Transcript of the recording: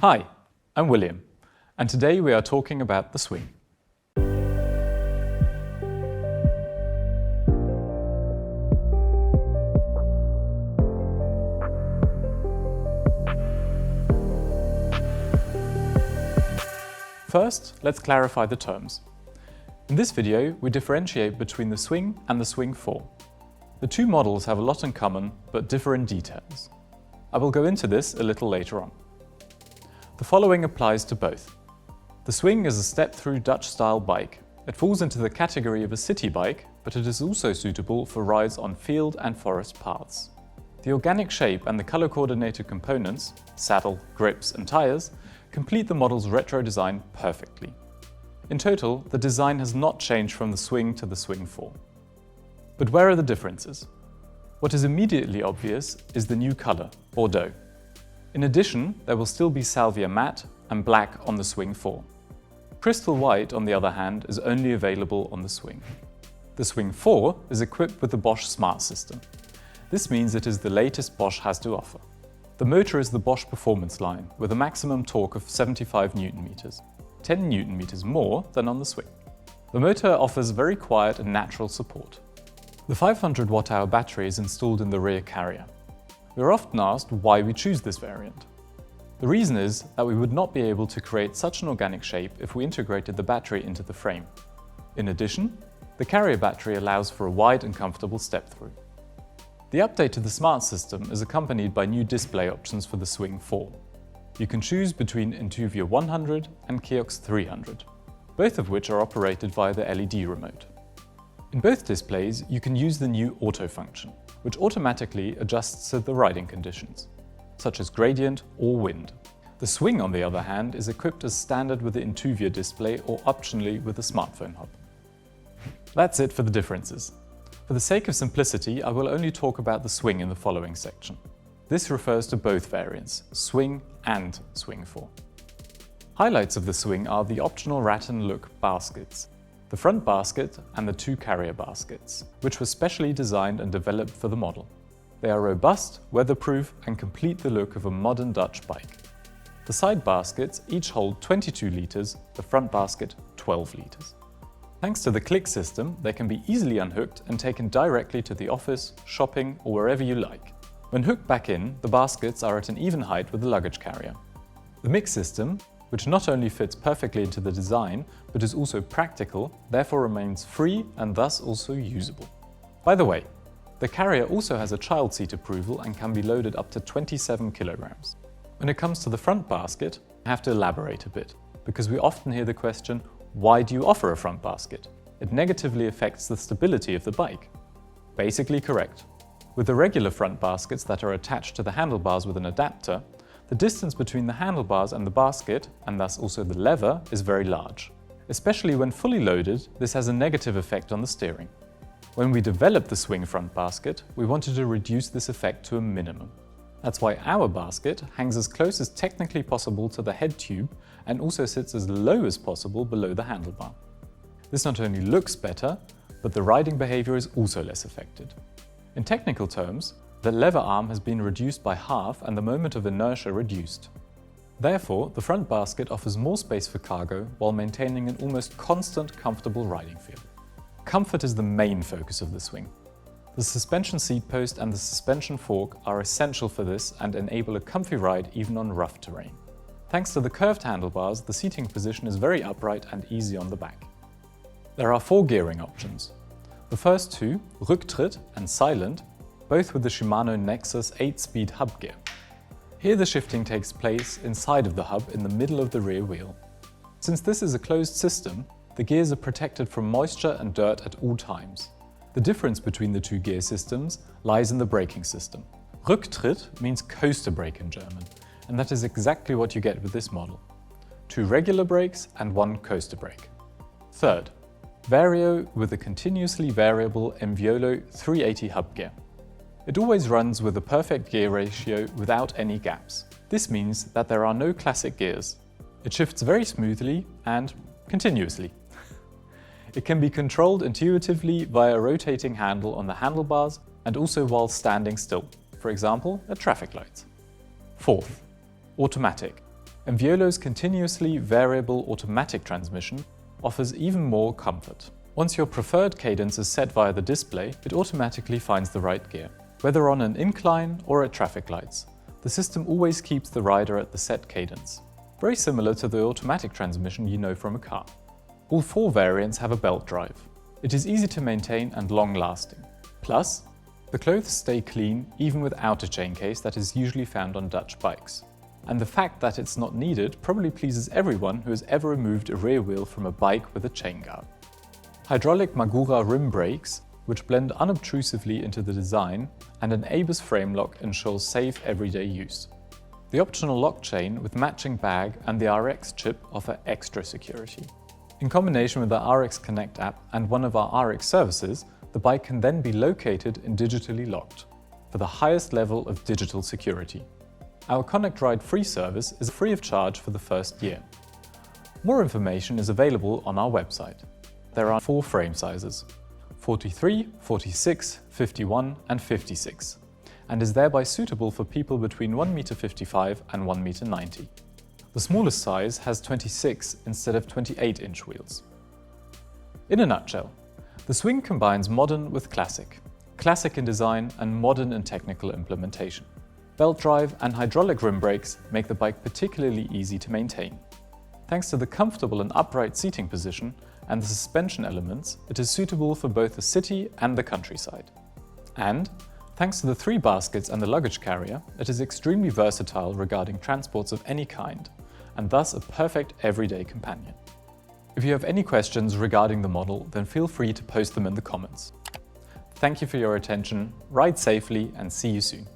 Hi, I'm William, and today we are talking about the swing. First, let's clarify the terms. In this video, we differentiate between the Swing and the Swing4. The two models have a lot in common, but differ in details. I will go into this a little later on. The following applies to both. The Swing is a step-through Dutch-style bike. It falls into the category of a city bike, but it is also suitable for rides on field and forest paths. The organic shape and the color-coordinated components, saddle, grips and tires, complete the model's retro design perfectly. In total, the design has not changed from the Swing to the Swing4. But where are the differences? What is immediately obvious is the new color, Bordeaux. In addition, there will still be salvia matte and black on the Swing4. Crystal white, on the other hand, is only available on the Swing. The Swing4 is equipped with the Bosch Smart System. This means it is the latest Bosch has to offer. The motor is the Bosch Performance line, with a maximum torque of 75 Nm, 10 Nm more than on the Swing. The motor offers very quiet and natural support. The 500 Wh battery is installed in the rear carrier. We are often asked why we choose this variant. The reason is that we would not be able to create such an organic shape if we integrated the battery into the frame. In addition, the carrier battery allows for a wide and comfortable step-through. The update to the Smart System is accompanied by new display options for the Swing4. You can choose between Intuvia 100 and Kiox 300, both of which are operated via the LED remote. In both displays, you can use the new Auto function, which automatically adjusts to the riding conditions, such as gradient or wind. The Swing, on the other hand, is equipped as standard with the Intuvia display or optionally with the smartphone hub. That's it for the differences. For the sake of simplicity, I will only talk about the Swing in the following section. This refers to both variants, Swing and Swing4. Highlights of the Swing are the optional rattan look baskets, the front basket and the two carrier baskets, which were specially designed and developed for the model. They are robust, weatherproof and complete the look of a modern Dutch bike. The side baskets each hold 22 litres, the front basket 12 litres. Thanks to the click system, they can be easily unhooked and taken directly to the office, shopping or wherever you like. When hooked back in, the baskets are at an even height with the luggage carrier. The mix system, which not only fits perfectly into the design, but is also practical, therefore remains free and thus also usable. By the way, the carrier also has a child seat approval and can be loaded up to 27 kilograms. When it comes to the front basket, I have to elaborate a bit, because we often hear the question, why do you offer a front basket? It negatively affects the stability of the bike. Basically correct. With the regular front baskets that are attached to the handlebars with an adapter, the distance between the handlebars and the basket, and thus also the lever, is very large. Especially when fully loaded, this has a negative effect on the steering. When we developed the Swing front basket, we wanted to reduce this effect to a minimum. That's why our basket hangs as close as technically possible to the head tube and also sits as low as possible below the handlebar. This not only looks better, but the riding behavior is also less affected. In technical terms, the lever arm has been reduced by half and the moment of inertia reduced. Therefore, the front basket offers more space for cargo while maintaining an almost constant, comfortable riding feel. Comfort is the main focus of the Swing. The suspension seat post and the suspension fork are essential for this and enable a comfy ride even on rough terrain. Thanks to the curved handlebars, the seating position is very upright and easy on the back. There are 4 gearing options. The first two, Rücktritt and Silent, both with the Shimano Nexus 8-speed hub gear. Here the shifting takes place inside of the hub in the middle of the rear wheel. Since this is a closed system, the gears are protected from moisture and dirt at all times. The difference between the two gear systems lies in the braking system. Rücktritt means coaster brake in German, and that is exactly what you get with this model. 2 regular brakes and 1 coaster brake. Third, Vario with a continuously variable Enviolo 380 hub gear. It always runs with a perfect gear ratio without any gaps. This means that there are no classic gears. It shifts very smoothly and continuously. It can be controlled intuitively via a rotating handle on the handlebars and also while standing still, for example at traffic lights. Fourth, automatic. and Violo's continuously variable automatic transmission offers even more comfort. Once your preferred cadence is set via the display, it automatically finds the right gear. Whether on an incline or at traffic lights, the system always keeps the rider at the set cadence. Very similar to the automatic transmission you know from a car. All 4 variants have a belt drive. It is easy to maintain and long-lasting. Plus, the clothes stay clean even without a chain case that is usually found on Dutch bikes. And the fact that it's not needed probably pleases everyone who has ever removed a rear wheel from a bike with a chain guard. Hydraulic Magura rim brakes, which blend unobtrusively into the design, and an ABUS frame lock ensures safe everyday use. The optional lock chain with matching bag and the RX chip offer extra security. In combination with the RX Connect app and one of our RX services, the bike can then be located and digitally locked, for the highest level of digital security. Our Connect Ride free service is free of charge for the first year. More information is available on our website. There are 4 frame sizes: 43, 46, 51 and 56, and is thereby suitable for people between 1,55 m and 1,90 m. The smallest size has 26 instead of 28-inch wheels. In a nutshell, the Swing combines modern with classic. Classic in design and modern in technical implementation. Belt drive and hydraulic rim brakes make the bike particularly easy to maintain. Thanks to the comfortable and upright seating position and the suspension elements, it is suitable for both the city and the countryside. And, thanks to the 3 baskets and the luggage carrier, it is extremely versatile regarding transports of any kind, and thus a perfect everyday companion. If you have any questions regarding the model, then feel free to post them in the comments. Thank you for your attention, ride safely and see you soon.